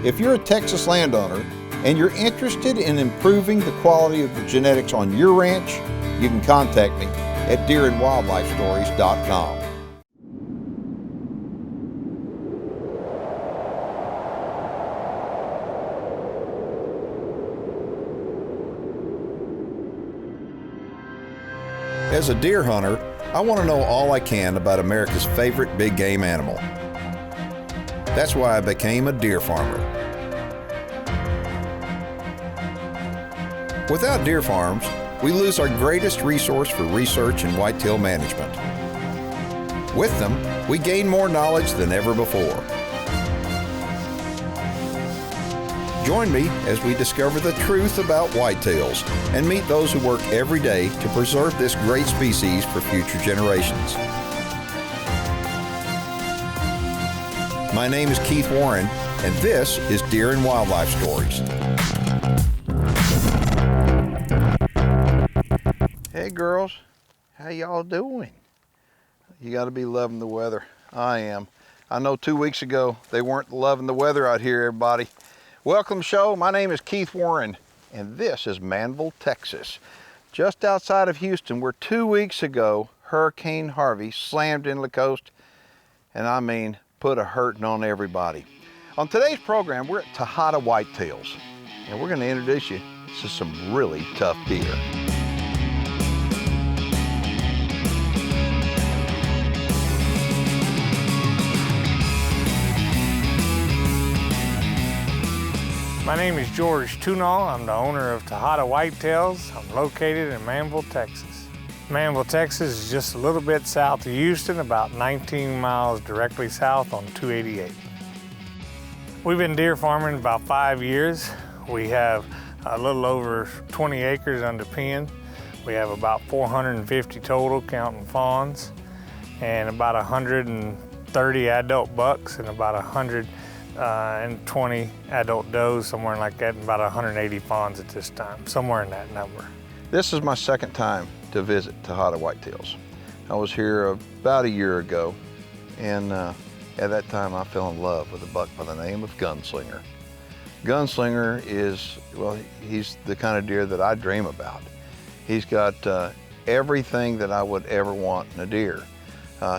If you're a Texas landowner and you're interested in improving the quality of the genetics on your ranch, you can contact me at deerandwildlifestories.com. As a deer hunter, I want to know all I can about America's favorite big game animal. That's why I became a deer farmer. Without deer farms, we lose our greatest resource for research and whitetail management. With them, we gain more knowledge than ever before. Join me as we discover the truth about whitetails and meet those who work every day to preserve this great species for future generations. My name is Keith Warren, and this is Deer and Wildlife Stories. Hey girls, how y'all doing? You gotta be loving the weather. I am. I know 2 weeks ago they weren't loving the weather out here, everybody. Welcome show, my name is Keith Warren, and this is Manvel, Texas. Just outside of Houston, where 2 weeks ago, Hurricane Harvey slammed into the coast, and I mean, put a hurting on everybody. On today's program, we're at Tejada Whitetails, and we're gonna introduce you to some really tough deer. My name is George Tunall. I'm the owner of Tajada Whitetails. I'm located in Manvel, Texas. Manvel, Texas is just a little bit south of Houston, about 19 miles directly south on 288. We've been deer farming about 5 years. We have a little over 20 acres under pen. We have about 450 total, counting fawns, and about 130 adult bucks and about 120 adult does, somewhere like that, and about 180 fawns at this time, somewhere in that number. This is my second time to visit Tejada Whitetails. I was here about a year ago, and at that time I fell in love with a buck by the name of Gunslinger. Gunslinger is, well, he's the kind of deer that I dream about. He's got everything that I would ever want in a deer.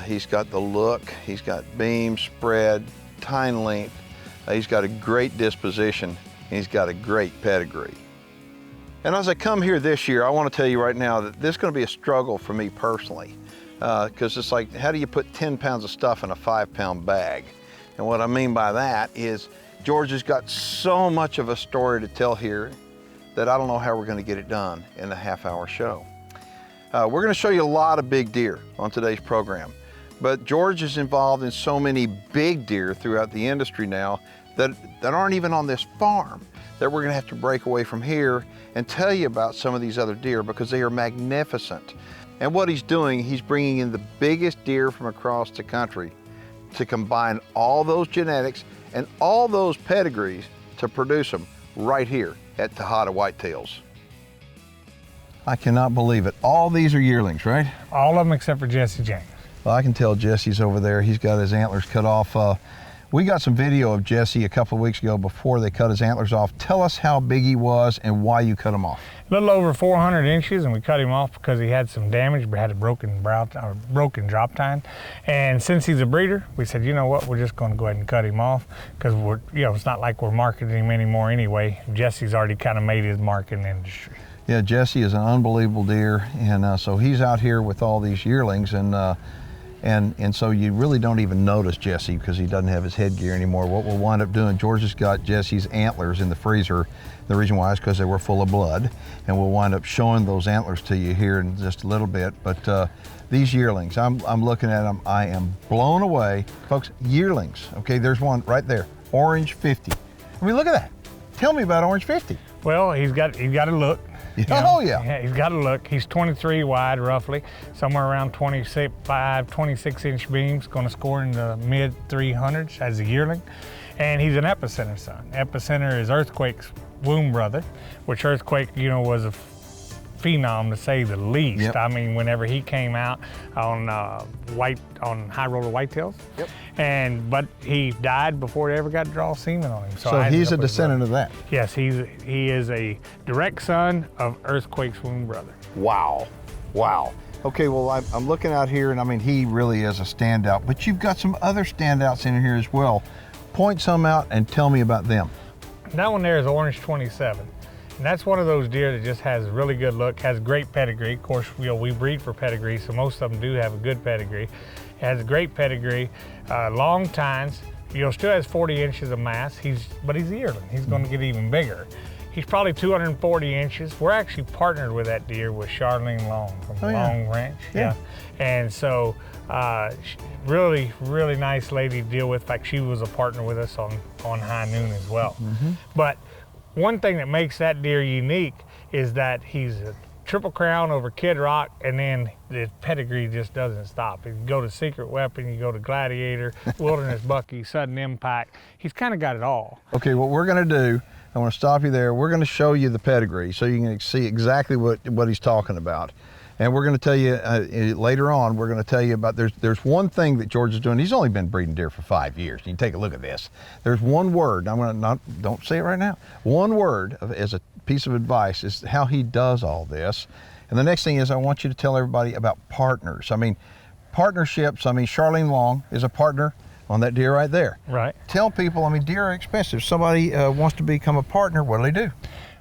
He's got the look, he's got beam, spread, tine length. He's got a great disposition, and he's got a great pedigree. And as I come here this year, I want to tell you right now that this is going to be a struggle for me personally, because it's like, how do you put 10 pounds of stuff in a 5-pound bag? And what I mean by that is George has got so much of a story to tell here that I don't know how we're going to get it done in a half-hour show. We're going to show you a lot of big deer on today's program. But George is involved in so many big deer throughout the industry now that aren't even on this farm, that we're gonna have to break away from here and tell you about some of these other deer because they are magnificent. And what he's doing, he's bringing in the biggest deer from across the country to combine all those genetics and all those pedigrees to produce them right here at Tejada Whitetails. I cannot believe it. All these are yearlings, right? All of them except for Jesse James. Well, I can tell Jesse's over there. He's got his antlers cut off. We got some video of Jesse a couple of weeks ago before they cut his antlers off. Tell us how big he was and why you cut him off. A little over 400 inches, and we cut him off because he had some damage, but had a broken drop tine. And since he's a breeder, we said, you know what, we're just going to go ahead and cut him off because it's not like we're marketing him anymore anyway. Jesse's already kind of made his mark in the industry. Yeah, Jesse is an unbelievable deer, and so he's out here with all these yearlings, and so you really don't even notice Jesse because he doesn't have his headgear anymore. What we'll wind up doing, George has got Jesse's antlers in the freezer. The reason why is because they were full of blood, and we'll wind up showing those antlers to you here in just a little bit. But these yearlings, I'm looking at them, I am blown away. Folks, yearlings, okay, there's one right there, Orange 50. I mean, look at that. Tell me about Orange 50. Well, he's got a look. Oh, yeah. He's got a look. He's 23 wide, roughly, somewhere around 26 inch beams, going to score in the mid 300s as a yearling. And he's an Epicenter son. Epicenter is Earthquake's womb brother, which Earthquake, was phenom to say the least. Yep. I mean, whenever he came out on high roller whitetails, yep. but he died before he ever got to draw semen on him. So he's a descendant of that. Yes, he is a direct son of Earthquake's twin brother. Wow, wow. Okay, well, I'm looking out here, and I mean, he really is a standout, but you've got some other standouts in here as well. Point some out and tell me about them. That one there is Orange 27. And that's one of those deer that just has a really good look, has great pedigree. Of course, we breed for pedigree, so most of them do have a good pedigree. It has a great pedigree, long tines. Still has 40 inches of mass, but he's a yearling. He's gonna get even bigger. He's probably 240 inches. We're actually partnered with that deer with Charlene Long from Long Ranch. Yeah. And so, really, really nice lady to deal with. In fact, she was a partner with us on High Noon as well. But one thing that makes that deer unique is that he's a triple crown over Kid Rock, and then the pedigree just doesn't stop. You go to Secret Weapon, you go to Gladiator, Wilderness Bucky, Sudden Impact. He's kind of got it all. Okay, what we're gonna do, I want to stop you there. We're going to show you the pedigree so you can see exactly what he's talking about. And we're going to tell you later on, we're going to tell you about, there's one thing that George is doing. He's only been breeding deer for 5 years. You can take a look at this. There's one word, don't say it right now. One word as a piece of advice is how he does all this. And the next thing is I want you to tell everybody about partners. I mean, partnerships, Charlene Long is a partner on that deer right there. Right. Tell people, deer are expensive. Somebody wants to become a partner, what do they do?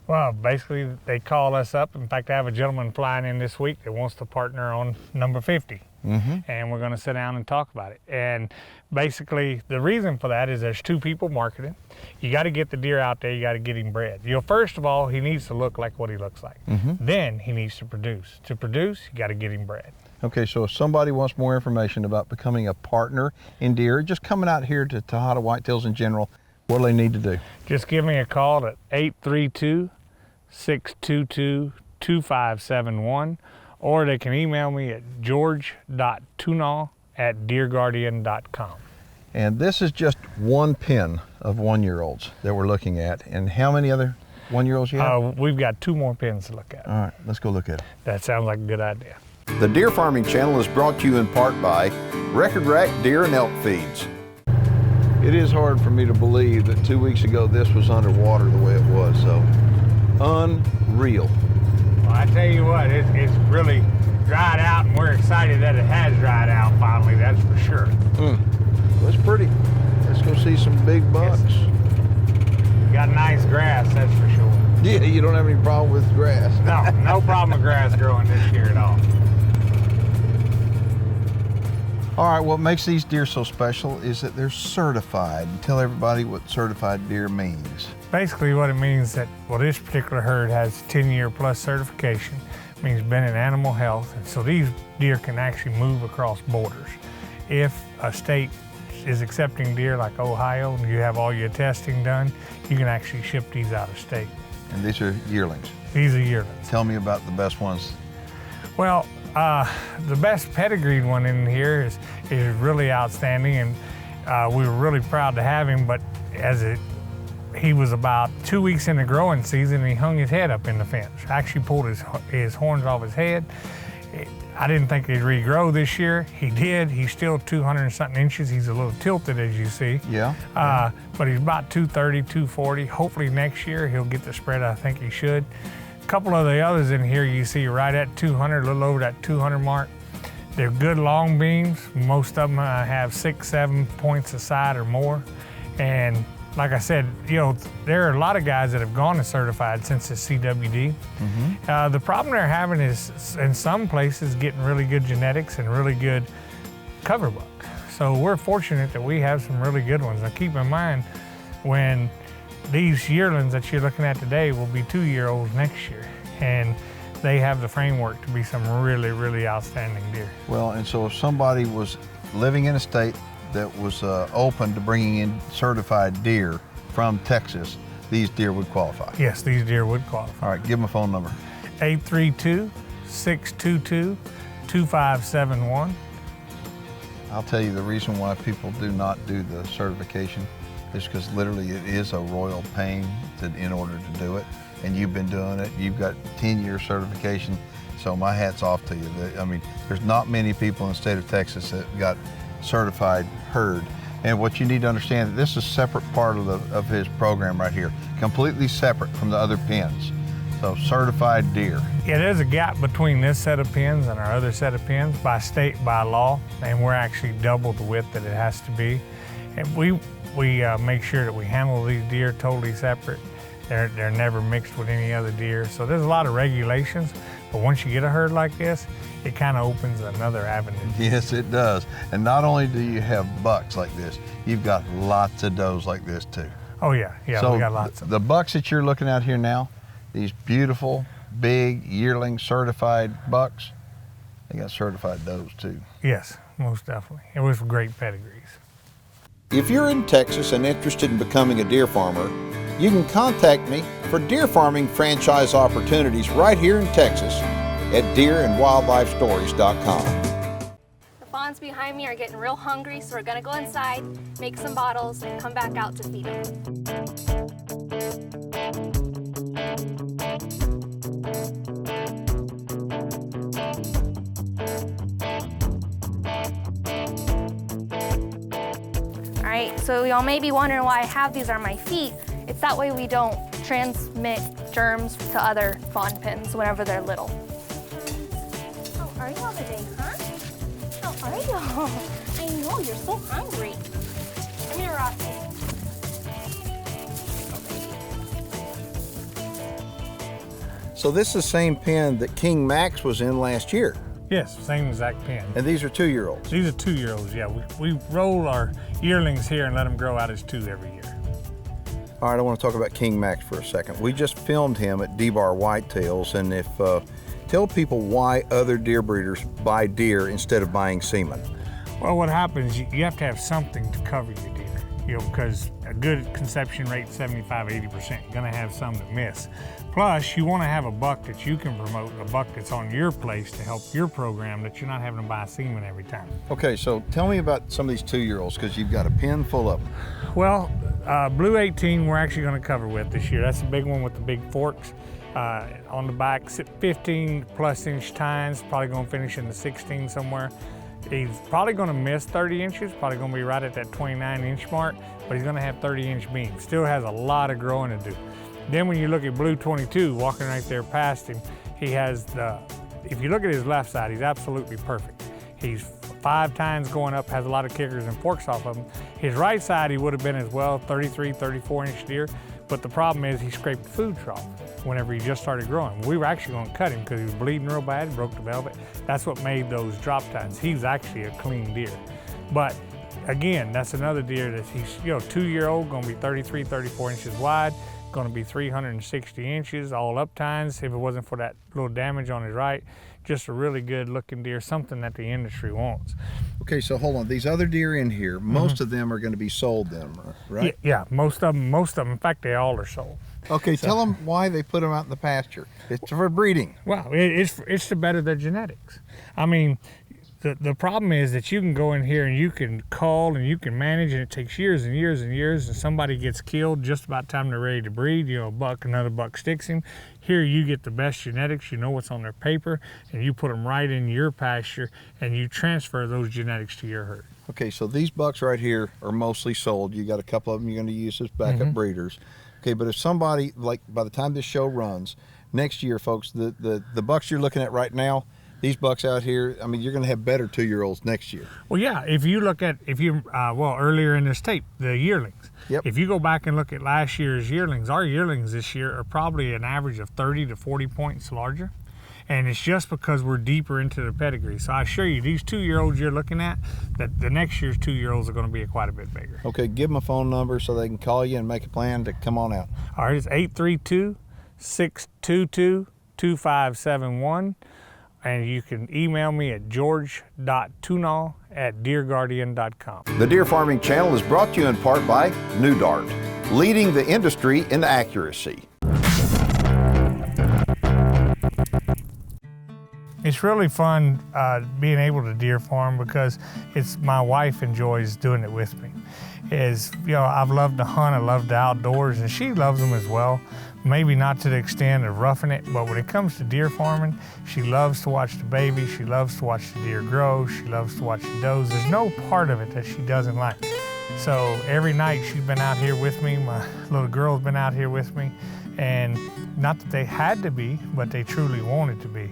Well, basically, they call us up. In fact, I have a gentleman flying in this week that wants to partner on number 50. And we're gonna sit down and talk about it. And basically, the reason for that is there's two people marketing. You gotta get the deer out there, you gotta get him bred. First of all, he needs to look like what he looks like. Then he needs to produce. To produce, you gotta get him bred. Okay, so if somebody wants more information about becoming a partner in deer, just coming out here to Tejada Whitetails in general, what do they need to do? Just give me a call at 832-622-2571, or they can email me at george.tunal@deerguardian.com. And this is just one pen of 1-year-olds that we're looking at. And how many other 1-year-olds you have? We've got 2 more pens to look at. All right, let's go look at it. That sounds like a good idea. The Deer Farming Channel is brought to you in part by Record Rack Deer and Elk Feeds. It is hard for me to believe that 2 weeks ago this was underwater the way it was, so unreal. Well, I tell you what, it's really dried out, and we're excited that it has dried out finally, that's for sure. Well, it's pretty. Let's go see some big bucks. We got nice grass, that's for sure. Yeah, you don't have any problem with grass. No problem with grass growing this year at all. All right, what makes these deer so special is that they're certified. Tell everybody what certified deer means. Basically what it means that, this particular herd has 10-year plus certification. It means been in animal health, and so these deer can actually move across borders. If a state is accepting deer like Ohio and you have all your testing done, you can actually ship these out of state. And these are yearlings. These are yearlings. Tell me about the best ones. Well, the best pedigreed one in here is really outstanding, and we were really proud to have him, but he was about 2 weeks in the growing season, and he hung his head up in the fence. Actually pulled his horns off his head. I didn't think he'd regrow this year. He did. He's still 200 and something inches. He's a little tilted, as you see. Yeah. But he's about 230, 240. Hopefully next year he'll get the spread I think he should. A couple of the others in here you see right at 200, a little over that 200 mark. They're good long beams. Most of them have 6-7 points a side or more. And like I said, there are a lot of guys that have gone to certified since the CWD. The problem they're having is, in some places, getting really good genetics and really good cover buck. So we're fortunate that we have some really good ones. Now keep in mind, when these yearlings that you're looking at today will be 2-year-olds next year, and they have the framework to be some really, really outstanding deer. Well, and so if somebody was living in a state that was open to bringing in certified deer from Texas, these deer would qualify? Yes, these deer would qualify. All right, give them a phone number. 832-622-2571. I'll tell you the reason why people do not do the certification just because literally it is a royal pain in order to do it. And you've been doing it. You've got 10-year certification. So my hat's off to you. I mean, there's not many people in the state of Texas that got certified herd. And what you need to understand, that this is a separate part of his program right here, completely separate from the other pins. So certified deer. Yeah, there's a gap between this set of pins and our other set of pins by state, by law, and we're actually double the width that it has to be. And we make sure that we handle these deer totally separate. They're never mixed with any other deer. So there's a lot of regulations, but once you get a herd like this, it kind of opens another avenue. Yes, it does. And not only do you have bucks like this, you've got lots of does like this too. Oh yeah, so we got lots of them. The bucks that you're looking at here now, these beautiful, big, yearling certified bucks, they got certified does too. Yes, most definitely. It was great pedigrees. If you're in Texas and interested in becoming a deer farmer, you can contact me for deer farming franchise opportunities right here in Texas at deerandwildlifestories.com. The fawns behind me are getting real hungry, so we're gonna go inside, make some bottles, and come back out to feed them. All right, so y'all may be wondering why I have these on my feet. It's that way we don't transmit germs to other fawn pins whenever they're little. How are y'all today, huh? How are y'all? I know, you're so hungry. Come here, Rocky. So this is the same pen that King Max was in last year. Yes, same exact pin. And these are 2-year-olds. These are 2-year-olds, yeah. We roll our yearlings here and let them grow out as 2 every year. All right, I want to talk about King Max for a second. We just filmed him at D-Bar Whitetails, and tell people why other deer breeders buy deer instead of buying semen. Well, what happens, you have to have something to cover your deer, because a good conception rate, 75–80%, you're gonna have some that miss. Plus, you wanna have a buck that you can promote, a buck that's on your place to help your program, that you're not having to buy semen every time. Okay, so tell me about some of these 2-year-olds, because you've got a pen full of them. Well, Blue 18 we're actually gonna cover with this year. That's the big one with the big forks. On the back, 15+ inch tines, probably gonna finish in the 16 somewhere. He's probably gonna miss 30 inches, probably gonna be right at that 29-inch mark, but he's gonna have 30-inch beams. Still has a lot of growing to do. Then when you look at Blue 22, walking right there past him, he has if you look at his left side, he's absolutely perfect. He's 5 tines going up, has a lot of kickers and forks off of him. His right side, he would have been as well, 33–34-inch deer, but the problem is he scraped the food trough whenever he just started growing. We were actually gonna cut him because he was bleeding real bad, broke the velvet. That's what made those drop tines. He's actually a clean deer. But again, that's another deer that he's 2-year-old, gonna be 33–34 inches wide, gonna be 360 inches, all up tines, if it wasn't for that little damage on his right. Just a really good looking deer, something that the industry wants. Okay, so hold on, these other deer in here, most of them are gonna be sold then, right? Yeah, most of them, in fact, they all are sold. Okay, so tell them why they put them out in the pasture. It's for breeding. Well, it's to better their genetics. I mean, the problem is that you can go in here and you can call and you can manage, and it takes years and years and years, and somebody gets killed just about the time they're ready to breed. Another buck sticks him. Here you get the best genetics, you know what's on their paper, and you put them right in your pasture, and you transfer those genetics to your herd. Okay, so these bucks right here are mostly sold. You got a couple of them you're gonna use as backup breeders. Okay, but if somebody, like by the time this show runs, next year, folks, the bucks you're looking at right now, these bucks out here, I mean, you're gonna have better 2-year-olds next year. Well, yeah, if you look at, earlier in this tape, the yearlings. Yep. If you go back and look at last year's yearlings, our yearlings this year are probably an average of 30–40 points larger. And it's just because we're deeper into the pedigree. So I assure you, these 2-year-olds you're looking at, that the next year's 2-year-olds are gonna be quite a bit bigger. Okay, give them a phone number so they can call you and make a plan to come on out. All right, it's 832-622-2571. And you can email me at george.tunal@deerguardian.com. The Deer Farming Channel is brought to you in part by New Dart, leading the industry in accuracy. It's really fun being able to deer farm because my wife enjoys doing it with me. is, you know, I've loved to hunt, I love the outdoors, and she loves them as well. Maybe not to the extent of roughing it, but when it comes to deer farming, she loves to watch the babies, she loves to watch the deer grow, she loves to watch the does. There's no part of it that she doesn't like. So every night she's been out here with me, my little girl's been out here with me, and not that they had to be, but they truly wanted to be.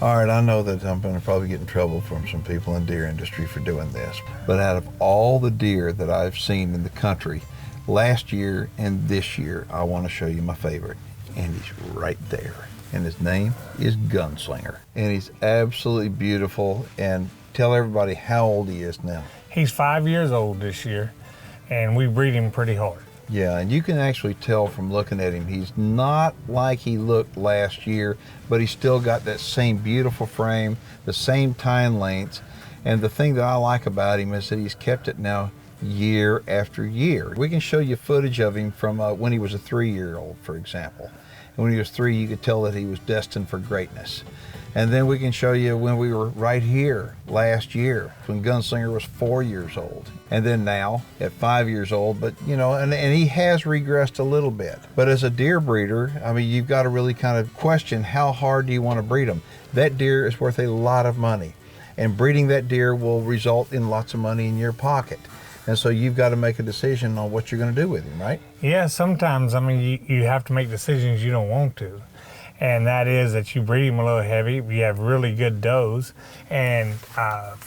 All right, I know that I'm gonna probably get in trouble from some people in the deer industry for doing this, but out of all the deer that I've seen in the country, last year and this year, I wanna show you my favorite, and he's right there. And his name is Gunslinger. And he's absolutely beautiful, and tell everybody how old he is now. He's 5 years old this year, and we breed him pretty hard. Yeah, and you can actually tell from looking at him, he's not like he looked last year, but he's still got that same beautiful frame, the same tine lengths. And the thing that I like about him is that he's kept it now year after year. We can show you footage of him from when he was a 3-year-old, for example. And when he was 3, you could tell that he was destined for greatness. And then we can show you when we were right here last year, when Gunslinger was 4 years old. And then now at 5 years old, but you know, and he has regressed a little bit. But as a deer breeder, I mean, you've got to really kind of question how hard do you want to breed them. That deer is worth a lot of money. And breeding that deer will result in lots of money in your pocket. And so you've got to make a decision on what you're going to do with him, right? Yeah, sometimes, I mean, you have to make decisions you don't want to. And that is that you breed him a little heavy, you have really good does. And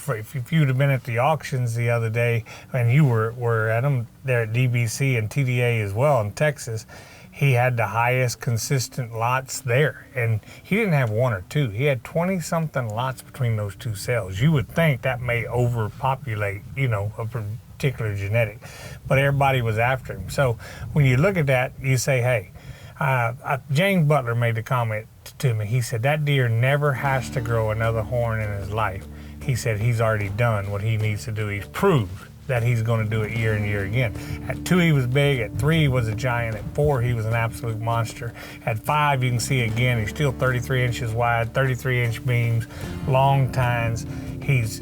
if you'd have been at the auctions the other day, and you were at them there at DBC and TDA as well in Texas, he had the highest consistent lots there. And he didn't have 1 or 2, he had 20-something lots between those 2 sales. You would think that may overpopulate, you know, a particular genetic, but everybody was after him. So when you look at that, you say, hey, James Butler made the comment to me. He said that deer never has to grow another horn in his life. He said he's already done what he needs to do. He's proved that he's going to do it year and year again. At 2, he was big. At 3, he was a giant. At 4, he was an absolute monster. At 5, you can see again, he's still 33 inches wide, 33-inch beams, long tines. He's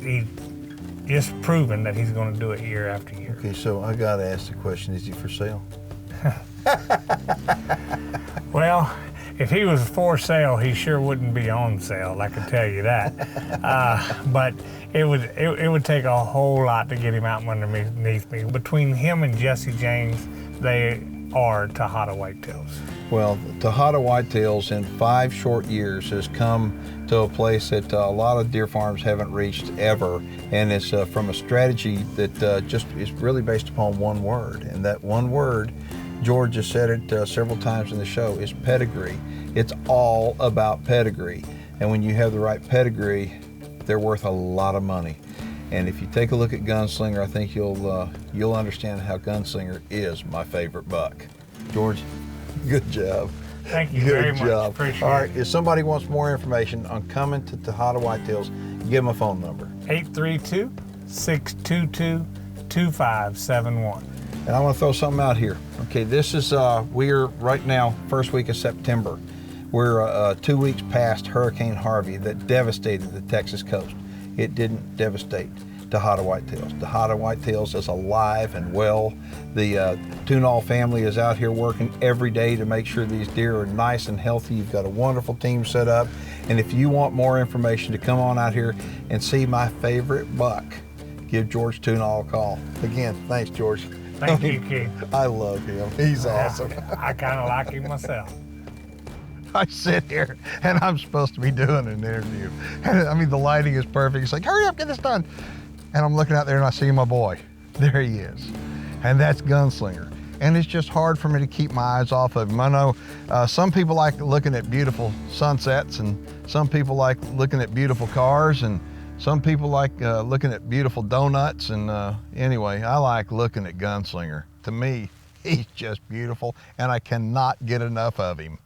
just proven that he's going to do it year after year. Okay, so I got to ask the question, is he for sale? Well, if he was for sale, he sure wouldn't be on sale, I can tell you that. But it would take a whole lot to get him out from underneath me. Between him and Jesse James, they are Tejada Whitetails. Well, Tejada Whitetails in 5 short years has come to a place that a lot of deer farms haven't reached ever. And it's from a strategy that just is really based upon one word. And that one word, George has said it several times in the show, is pedigree. It's all about pedigree. And when you have the right pedigree, they're worth a lot of money. And if you take a look at Gunslinger, I think you'll understand how Gunslinger is my favorite buck. George, good job. Thank you very much. Appreciate it. All right, if somebody wants more information on coming to Tejada Whitetails, give them a phone number. 832-622-2571. And I want to throw something out here. Okay, this is, we're right now, first week of September. We're 2 weeks past Hurricane Harvey that devastated the Texas coast. It didn't devastate Tejada Whitetails. Tejada Whitetails is alive and well. The Tunall family is out here working every day to make sure these deer are nice and healthy. You've got a wonderful team set up. And if you want more information to come on out here and see my favorite buck, give George Tunall a call. Again, thanks, George. Thank you, Keith. I love him. He's awesome. I kind of like him myself. I sit here and I'm supposed to be doing an interview. And I mean, the lighting is perfect. It's like, hurry up, get this done. And I'm looking out there and I see my boy. There he is. And that's Gunslinger. And it's just hard for me to keep my eyes off of him. I know some people like looking at beautiful sunsets, and some people like looking at beautiful cars, and some people like looking at beautiful donuts. And anyway, I like looking at Gunslinger. To me, he's just beautiful, and I cannot get enough of him.